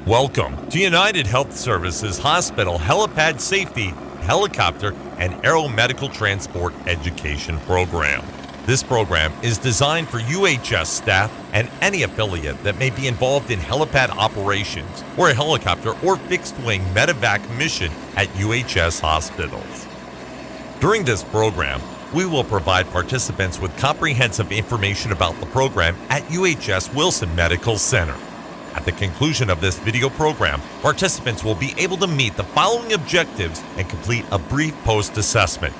Welcome to United Health Services Hospital Helipad Safety, Helicopter, and Aeromedical Transport Education Program. This program is designed for UHS staff and any affiliate that may be involved in helipad operations or a helicopter or fixed-wing medevac mission at UHS hospitals. During this program, we will provide participants with comprehensive information about the program at UHS Wilson Medical Center. At the conclusion of this video program, participants will be able to meet the following objectives and complete a brief post-assessment.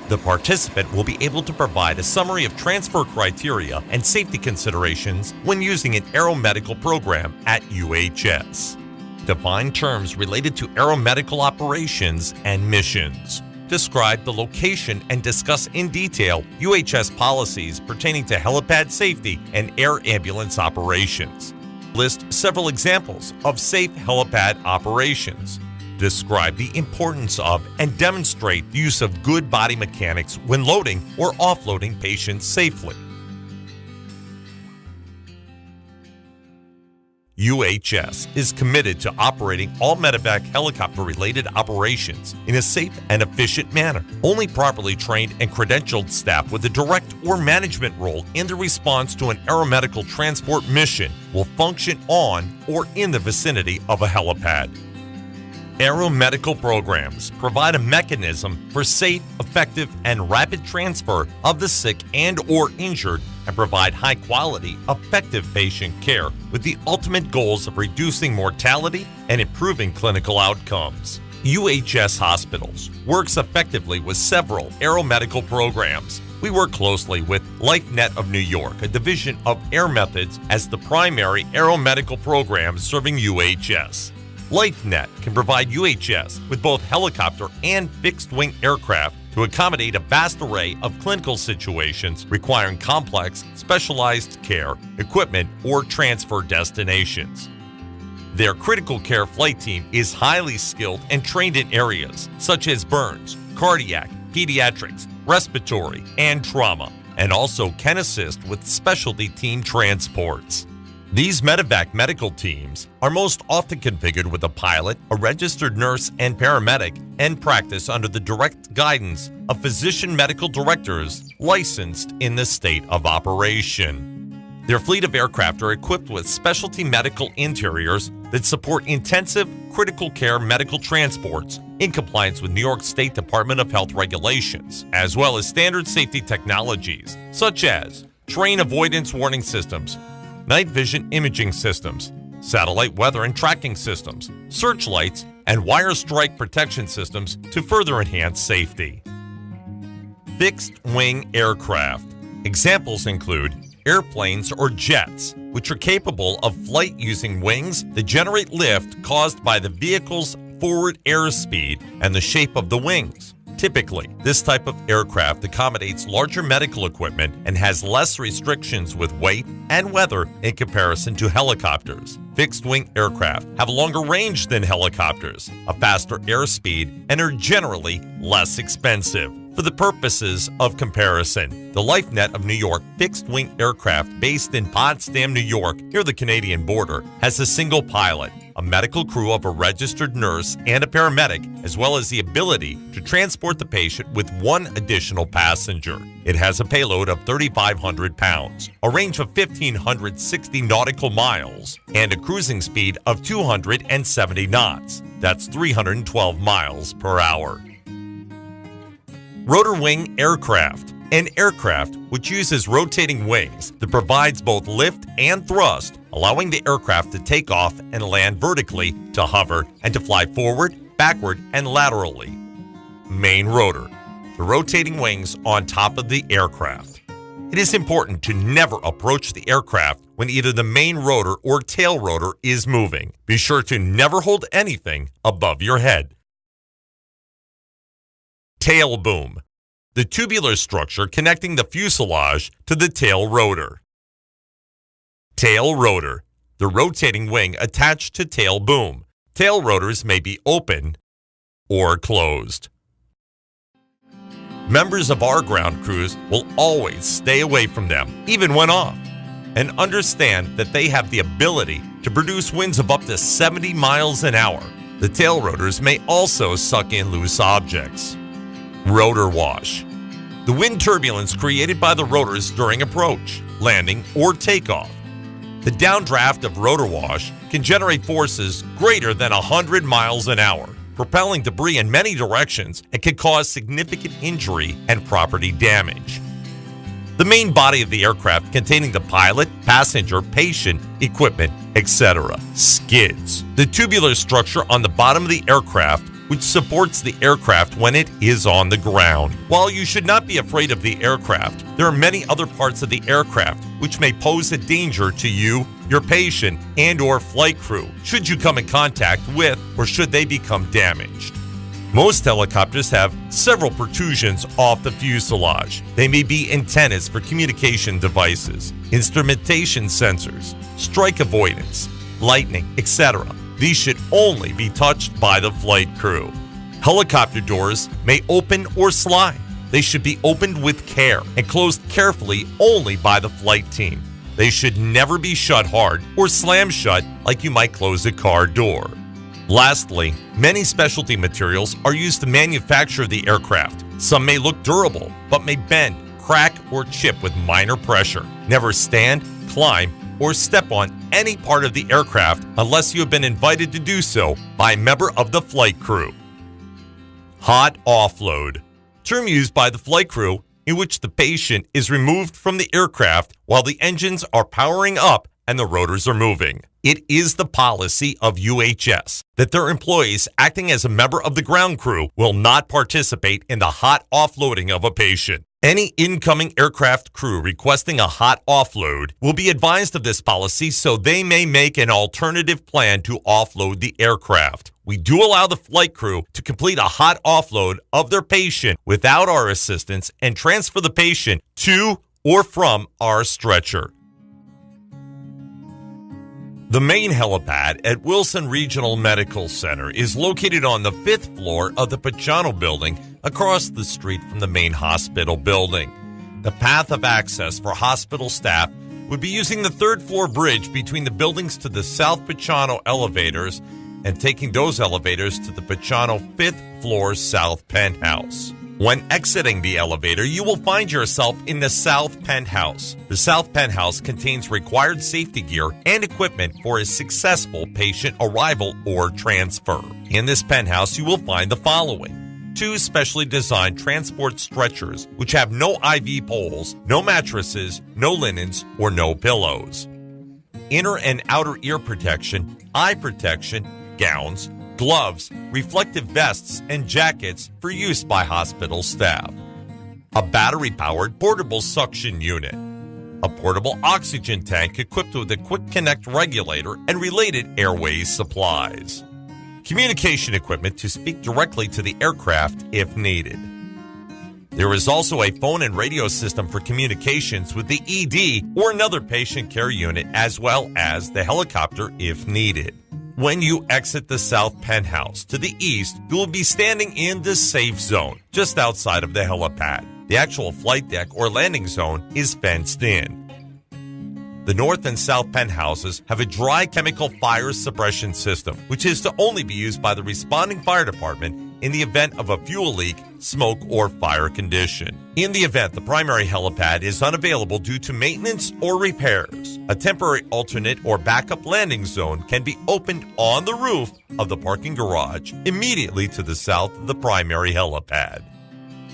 The participant will be able to provide a summary of transfer criteria and safety considerations when using an aeromedical program at UHS. Define terms related to aeromedical operations and missions. Describe the location and discuss in detail UHS policies pertaining to helipad safety and air ambulance operations. List several examples of safe helipad operations. Describe the importance of and demonstrate the use of good body mechanics when loading or offloading patients safely. UHS is committed to operating all medevac helicopter-related operations in a safe and efficient manner. Only properly trained and credentialed staff with a direct or management role in the response to an aeromedical transport mission will function on or in the vicinity of a helipad. Aeromedical programs provide a mechanism for safe, effective, and rapid transfer of the sick and/or injured and provide high-quality, effective patient care with the ultimate goals of reducing mortality and improving clinical outcomes. UHS Hospitals works effectively with several aeromedical programs. We work closely with LifeNet of New York, a division of Air Methods, as the primary aeromedical program serving UHS. LifeNet can provide UHS with both helicopter and fixed-wing aircraft to accommodate a vast array of clinical situations requiring complex, specialized care, equipment, or transfer destinations. Their critical care flight team is highly skilled and trained in areas such as burns, cardiac, pediatrics, respiratory, and trauma, and also can assist with specialty team transports. These medevac medical teams are most often configured with a pilot, a registered nurse and paramedic, and practice under the direct guidance of physician medical directors licensed in the state of operation. Their fleet of aircraft are equipped with specialty medical interiors that support intensive, critical care medical transports in compliance with New York State Department of Health regulations, as well as standard safety technologies such as terrain avoidance warning systems, night vision imaging systems, satellite weather and tracking systems, searchlights, and wire strike protection systems to further enhance safety. Fixed-wing aircraft. Examples include airplanes or jets, which are capable of flight using wings that generate lift caused by the vehicle's forward airspeed and the shape of the wings. Typically, this type of aircraft accommodates larger medical equipment and has less restrictions with weight and weather in comparison to helicopters. Fixed-wing aircraft have a longer range than helicopters, a faster airspeed, and are generally less expensive. For the purposes of comparison, the LifeNet of New York fixed-wing aircraft based in Potsdam, New York, near the Canadian border, has a single pilot, a medical crew of a registered nurse and a paramedic, as well as the ability to transport the patient with one additional passenger. It has a payload of 3,500 pounds, a range of 1,560 nautical miles, and a cruising speed of 270 knots. That's 312 miles per hour. Rotor wing aircraft. An aircraft which uses rotating wings that provides both lift and thrust, allowing the aircraft to take off and land vertically, to hover, and to fly forward, backward, and laterally. Main rotor. The rotating wings on top of the aircraft. It is important to never approach the aircraft when either the main rotor or tail rotor is moving. Be sure to never hold anything above your head. Tail boom. The tubular structure connecting the fuselage to the tail rotor. Tail rotor. The rotating wing attached to tail boom. Tail rotors may be open or closed. Members of our ground crews will always stay away from them, even when off. and understand that they have the ability to produce winds of up to 70 miles an hour. The tail rotors may also suck in loose objects. Rotor wash. The wind turbulence created by the rotors during approach, landing, or takeoff. The downdraft of rotor wash can generate forces greater than 100 miles an hour, propelling debris in many directions and can cause significant injury and property damage. The main body of the aircraft containing the pilot, passenger, patient, equipment, etc. skids. The tubular structure on the bottom of the aircraft which supports the aircraft when it is on the ground. While you should not be afraid of the aircraft, there are many other parts of the aircraft which may pose a danger to you, your patient, and/or flight crew should you come in contact with or should they become damaged. Most helicopters have several protrusions off the fuselage. They may be antennas for communication devices, instrumentation sensors, strike avoidance, lightning, etc. These should only be touched by the flight crew. Helicopter doors may open or slide. They should be opened with care and closed carefully only by the flight team. They should never be shut hard or slam shut like you might close a car door. Lastly, many specialty materials are used to manufacture the aircraft. Some may look durable, but may bend, crack, or chip with minor pressure. Never stand, climb, or step on any part of the aircraft unless you have been invited to do so by a member of the flight crew. Hot offload. Term used by the flight crew in which the patient is removed from the aircraft while the engines are powering up and the rotors are moving. It is the policy of UHS that their employees acting as a member of the ground crew will not participate in the hot offloading of a patient. Any incoming aircraft crew requesting a hot offload will be advised of this policy so they may make an alternative plan to offload the aircraft. We do allow the flight crew to complete a hot offload of their patient without our assistance and transfer the patient to or from our stretcher. The main helipad at Wilson Regional Medical Center is located on the 5th floor of the Pachano building across the street from the main hospital building. The path of access for hospital staff would be using the 3rd floor bridge between the buildings to the South Pachano elevators and taking those elevators to the Pachano 5th floor South Penthouse. When exiting the elevator, you will find yourself in the South Penthouse. The South Penthouse contains required safety gear and equipment for a successful patient arrival or transfer. In this penthouse, you will find the following: 2 specially designed transport stretchers, which have no IV poles, no mattresses, no linens, or no pillows. Inner and outer ear protection, eye protection, gowns, gloves, reflective vests, and jackets for use by hospital staff. A battery-powered portable suction unit. A portable oxygen tank equipped with a quick connect regulator and related airway supplies. Communication equipment to speak directly to the aircraft if needed. There is also a phone and radio system for communications with the ED or another patient care unit, as well as the helicopter if needed. When you exit the South Penthouse to the east, you will be standing in the safe zone, just outside of the helipad. The actual flight deck or landing zone is fenced in. The North and South Penthouses have a dry chemical fire suppression system, which is to only be used by the responding fire department in the event of a fuel leak, smoke, or fire condition. In the event the primary helipad is unavailable due to maintenance or repairs, a temporary alternate or backup landing zone can be opened on the roof of the parking garage immediately to the south of the primary helipad.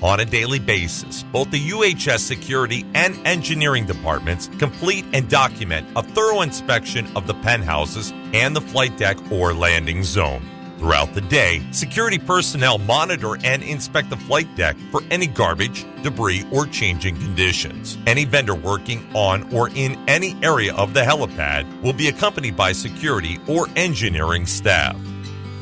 On a daily basis, both the UHS security and engineering departments complete and document a thorough inspection of the penthouses and the flight deck or landing zone. Throughout the day, security personnel monitor and inspect the flight deck for any garbage, debris, or changing conditions. Any vendor working on or in any area of the helipad will be accompanied by security or engineering staff.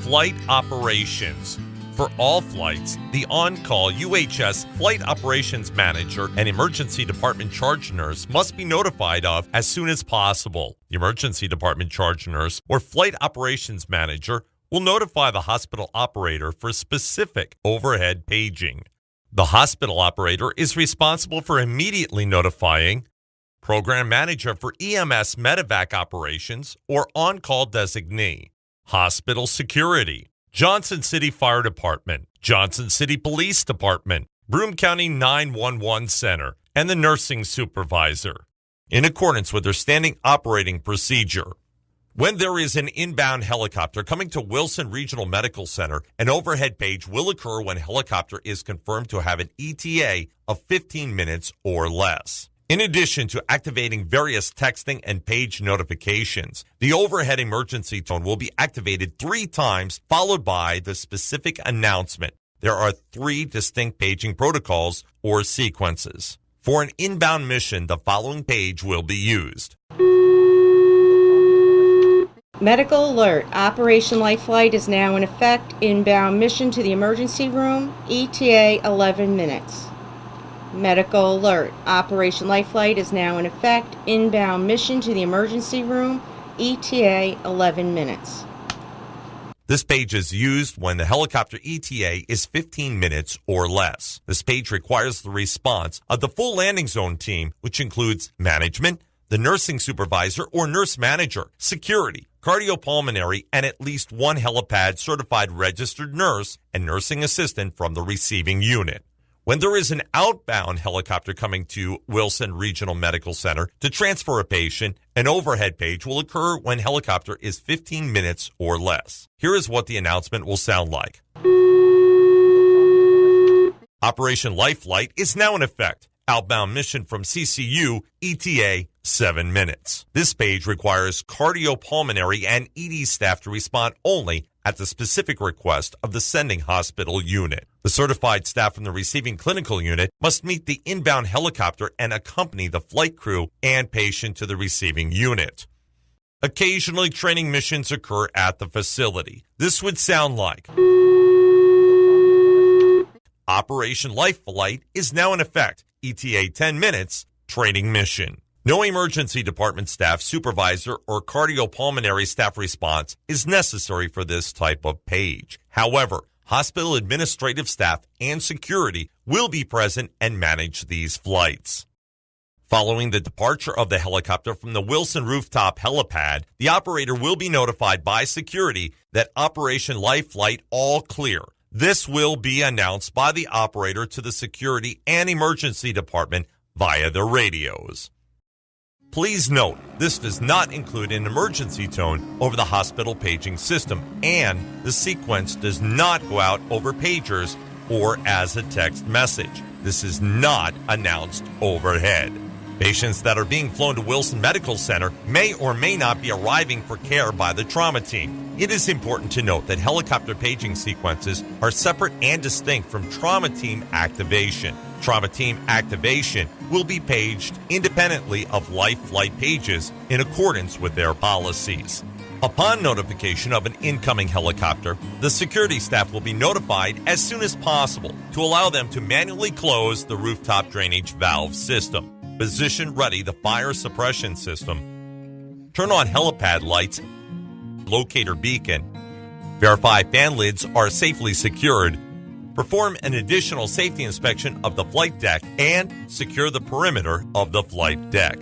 Flight operations. For all flights, the on-call UHS Flight Operations Manager and Emergency Department Charge Nurse must be notified of as soon as possible. The Emergency Department Charge Nurse or Flight Operations Manager will notify the hospital operator for specific overhead paging. The hospital operator is responsible for immediately notifying Program Manager for EMS Medevac Operations or On-Call Designee. Hospital Security. Johnson City Fire Department, Johnson City Police Department, Broome County 911 Center, and the Nursing Supervisor. In accordance with their standing operating procedure. When there is an inbound helicopter coming to Wilson Regional Medical Center, an overhead page will occur when helicopter is confirmed to have an ETA of 15 minutes or less. In addition to activating various texting and page notifications, the overhead emergency tone will be activated 3 times, followed by the specific announcement. There are 3 distinct paging protocols or sequences. For an inbound mission, the following page will be used. Medical alert. Operation Life Flight is now in effect. Inbound mission to the emergency room. ETA 11 minutes. Medical alert. Operation Life Flight is now in effect. Inbound mission to the emergency room. ETA 11 minutes. This page is used when the helicopter ETA is 15 minutes or less. This page requires the response of the full landing zone team, which includes management, the nursing supervisor or nurse manager, security, cardiopulmonary, and at least 1 Helipad certified registered nurse and nursing assistant from the receiving unit. When there is an outbound helicopter coming to Wilson Regional Medical Center to transfer a patient, an overhead page will occur when helicopter is 15 minutes or less. Here is what the announcement will sound like. Operation Life Flight is now in effect. Outbound mission from CCU, ETA 7 minutes. This page requires cardiopulmonary and ED staff to respond only at the specific request of the sending hospital unit. The certified staff from the receiving clinical unit must meet the inbound helicopter and accompany the flight crew and patient to the receiving unit. Occasionally, training missions occur at the facility. This would sound like: Operation Life Flight is now in effect. ETA 10 minutes, training mission. No emergency department staff, supervisor, or cardiopulmonary staff response is necessary for this type of page. However, hospital administrative staff and security will be present and manage these flights. Following the departure of the helicopter from the Wilson Rooftop Helipad, the operator will be notified by security that Operation Life Flight all clear. This will be announced by the operator to the security and emergency department via the radios. Please note, this does not include an emergency tone over the hospital paging system, and the sequence does not go out over pagers or as a text message. This is not announced overhead. Patients that are being flown to Wilson Medical Center may or may not be arriving for care by the trauma team. It is important to note that helicopter paging sequences are separate and distinct from trauma team activation. Trauma team activation will be paged independently of life flight pages in accordance with their policies. Upon notification of an incoming helicopter, the security staff will be notified as soon as possible to allow them to manually close the rooftop drainage valve system, position ready the fire suppression system, turn on helipad lights, locator beacon, verify fan lids are safely secured, perform an additional safety inspection of the flight deck, and secure the perimeter of the flight deck.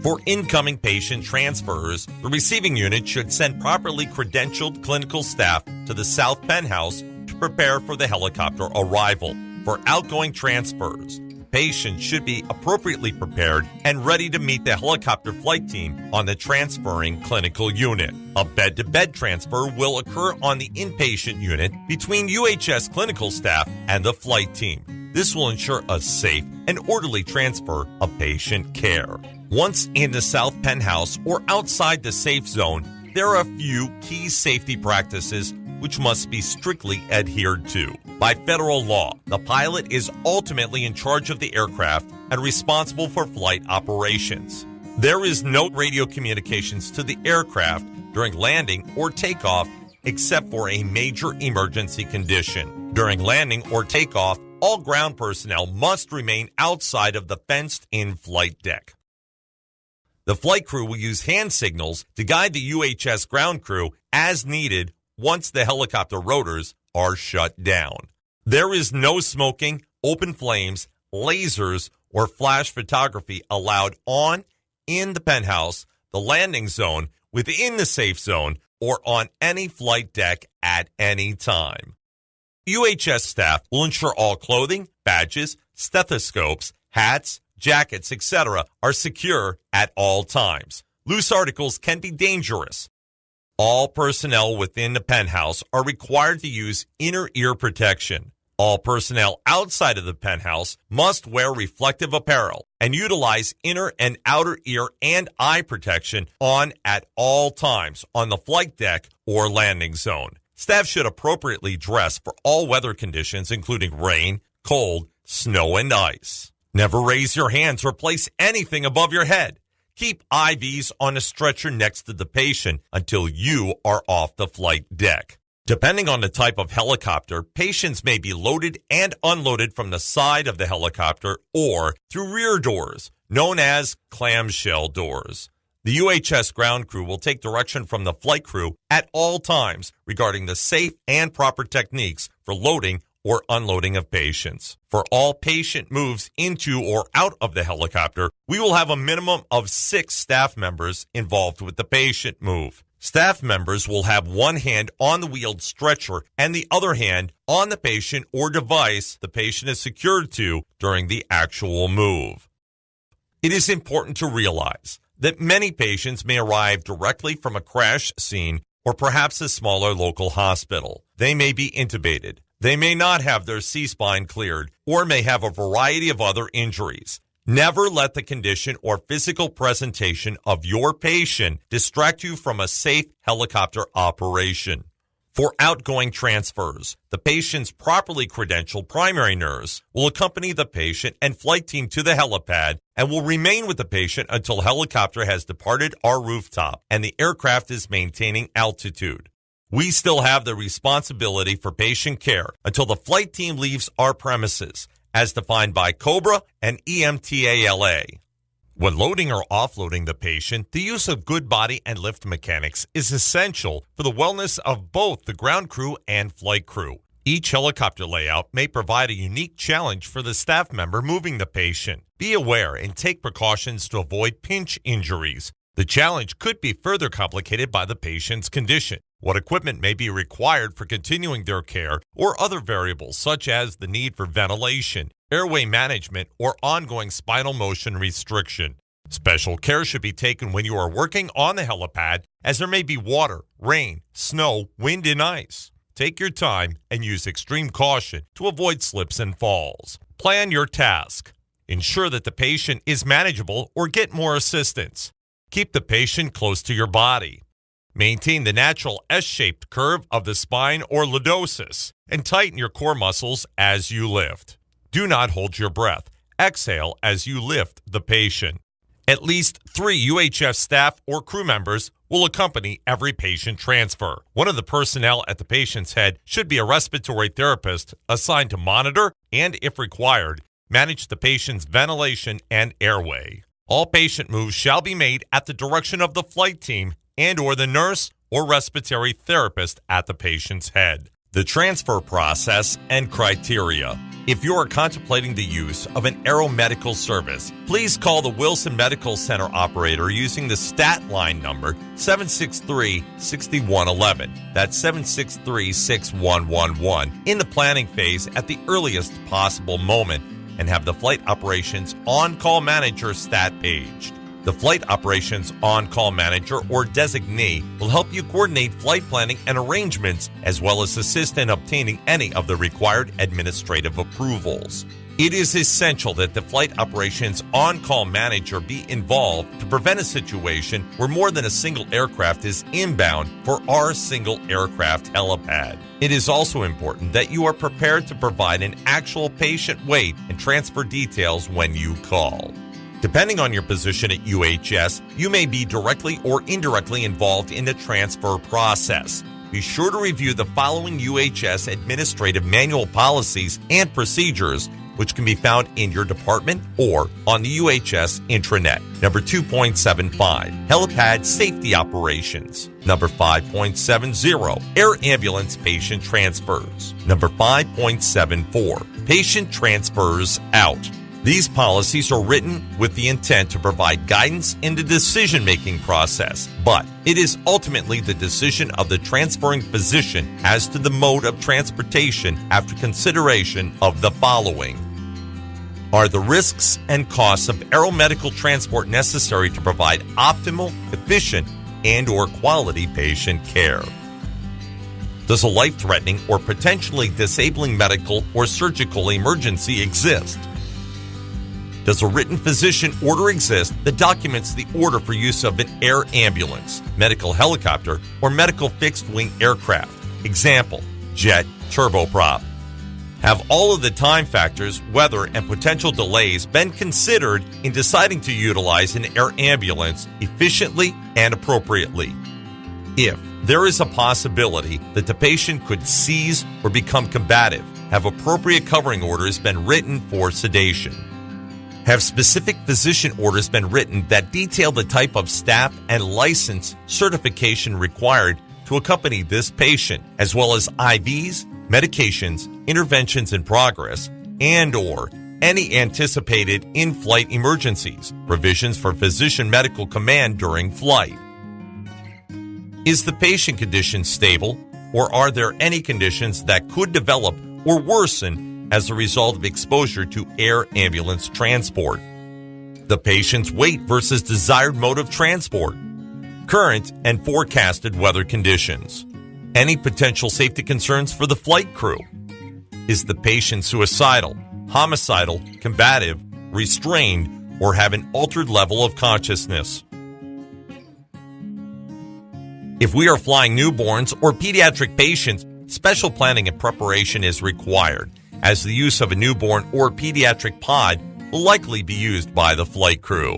For incoming patient transfers, the receiving unit should send properly credentialed clinical staff to the South Penthouse to prepare for the helicopter arrival. For outgoing transfers, patients should be appropriately prepared and ready to meet the helicopter flight team on the transferring clinical unit. A bed-to-bed transfer will occur on the inpatient unit between UHS clinical staff and the flight team. This will ensure a safe and orderly transfer of patient care. Once in the South Penthouse or outside the safe zone, there are a few key safety practices which must be strictly adhered to. By federal law, the pilot is ultimately in charge of the aircraft and responsible for flight operations. There is no radio communications to the aircraft during landing or takeoff except for a major emergency condition. During landing or takeoff, all ground personnel must remain outside of the fenced-in flight deck. The flight crew will use hand signals to guide the UHS ground crew as needed once the helicopter rotors are shut down. There is no smoking, open flames, lasers, or flash photography allowed in the penthouse, the landing zone, within the safe zone, or on any flight deck at any time. UHS staff will ensure all clothing, badges, stethoscopes, hats, jackets, etc. are secure at all times. Loose articles can be dangerous. All personnel within the penthouse are required to use inner ear protection. All personnel outside of the penthouse must wear reflective apparel and utilize inner and outer ear and eye protection on at all times on the flight deck or landing zone. Staff should appropriately dress for all weather conditions, including rain, cold, snow, and ice. Never raise your hands or place anything above your head. Keep IVs on a stretcher next to the patient until you are off the flight deck. Depending on the type of helicopter, patients may be loaded and unloaded from the side of the helicopter or through rear doors, known as clamshell doors. The UHS ground crew will take direction from the flight crew at all times regarding the safe and proper techniques for loading or unloading of patients. For all patient moves into or out of the helicopter, we will have a minimum of 6 staff members involved with the patient move. Staff members will have one hand on the wheeled stretcher and the other hand on the patient or device the patient is secured to during the actual move. It is important to realize that many patients may arrive directly from a crash scene or perhaps a smaller local hospital. They may be intubated. They may not have their C-spine cleared or may have a variety of other injuries. Never let the condition or physical presentation of your patient distract you from a safe helicopter operation. For outgoing transfers, the patient's properly credentialed primary nurse will accompany the patient and flight team to the helipad and will remain with the patient until helicopter has departed our rooftop and the aircraft is maintaining altitude. We still have the responsibility for patient care until the flight team leaves our premises, as defined by COBRA and EMTALA. When loading or offloading the patient, the use of good body and lift mechanics is essential for the wellness of both the ground crew and flight crew. Each helicopter layout may provide a unique challenge for the staff member moving the patient. Be aware and take precautions to avoid pinch injuries. The challenge could be further complicated by the patient's condition, what equipment may be required for continuing their care, or other variables such as the need for ventilation, airway management, or ongoing spinal motion restriction. Special care should be taken when you are working on the helipad, as there may be water, rain, snow, wind, and ice. Take your time and use extreme caution to avoid slips and falls. Plan your task. Ensure that the patient is manageable or get more assistance. Keep the patient close to your body. Maintain the natural S-shaped curve of the spine or lordosis and tighten your core muscles as you lift. Do not hold your breath. Exhale as you lift the patient. At least 3 UHS staff or crew members will accompany every patient transfer. One of the personnel at the patient's head should be a respiratory therapist assigned to monitor and, if required, manage the patient's ventilation and airway. All patient moves shall be made at the direction of the flight team and or the nurse or respiratory therapist at the patient's head. The transfer process and criteria. If you are contemplating the use of an aeromedical service, please call the Wilson Medical Center operator using the stat line number 763-6111. That's 763-6111 in the planning phase at the earliest possible moment and have the flight operations on-call manager stat paged. The flight operations on-call manager or designee will help you coordinate flight planning and arrangements as well as assist in obtaining any of the required administrative approvals. It is essential that the flight operations on-call manager be involved to prevent a situation where more than a single aircraft is inbound for our single aircraft helipad. It is also important that you are prepared to provide an actual patient weight and transfer details when you call. Depending on your position at UHS, you may be directly or indirectly involved in the transfer process. Be sure to review the following UHS administrative manual policies and procedures, which can be found in your department or on the UHS intranet. Number 2.75, Helipad Safety Operations. Number 5.70, Air Ambulance Patient Transfers. Number 5.74, Patient Transfers Out. These policies are written with the intent to provide guidance in the decision-making process, but it is ultimately the decision of the transferring physician as to the mode of transportation after consideration of the following. Are the risks and costs of aeromedical transport necessary to provide optimal, efficient, and/or quality patient care? Does a life-threatening or potentially disabling medical or surgical emergency exist? Does a written physician order exist that documents the order for use of an air ambulance, medical helicopter, or medical fixed-wing aircraft? Example, jet, turboprop. Have all of the time factors, weather, and potential delays been considered in deciding to utilize an air ambulance efficiently and appropriately? If there is a possibility that the patient could seize or become combative, have appropriate covering orders been written for sedation? Have specific physician orders been written that detail the type of staff and license certification required to accompany this patient, as well as IVs, medications, interventions in progress, and/or any anticipated in-flight emergencies, provisions for physician medical command during flight? Is the patient condition stable, or are there any conditions that could develop or worsen as a result of exposure to air ambulance transport? The patient's weight versus desired mode of transport. Current and forecasted weather conditions. Any potential safety concerns for the flight crew? Is the patient suicidal, homicidal, combative, restrained, or have an altered level of consciousness? If we are flying newborns or pediatric patients, special planning and preparation is required, as the use of a newborn or pediatric pod will likely be used by the flight crew.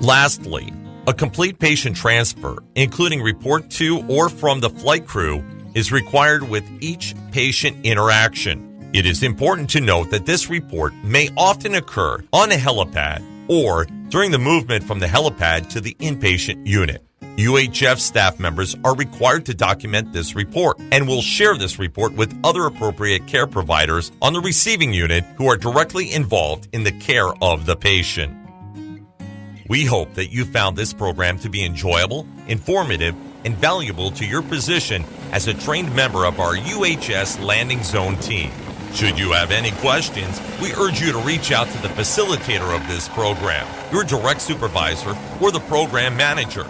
Lastly, a complete patient transfer, including report to or from the flight crew, is required with each patient interaction. It is important to note that this report may often occur on a helipad or during the movement from the helipad to the inpatient unit. UHF staff members are required to document this report and will share this report with other appropriate care providers on the receiving unit who are directly involved in the care of the patient. We hope that you found this program to be enjoyable, informative, and valuable to your position as a trained member of our UHS Landing Zone team. Should you have any questions, we urge you to reach out to the facilitator of this program, your direct supervisor, or the program manager.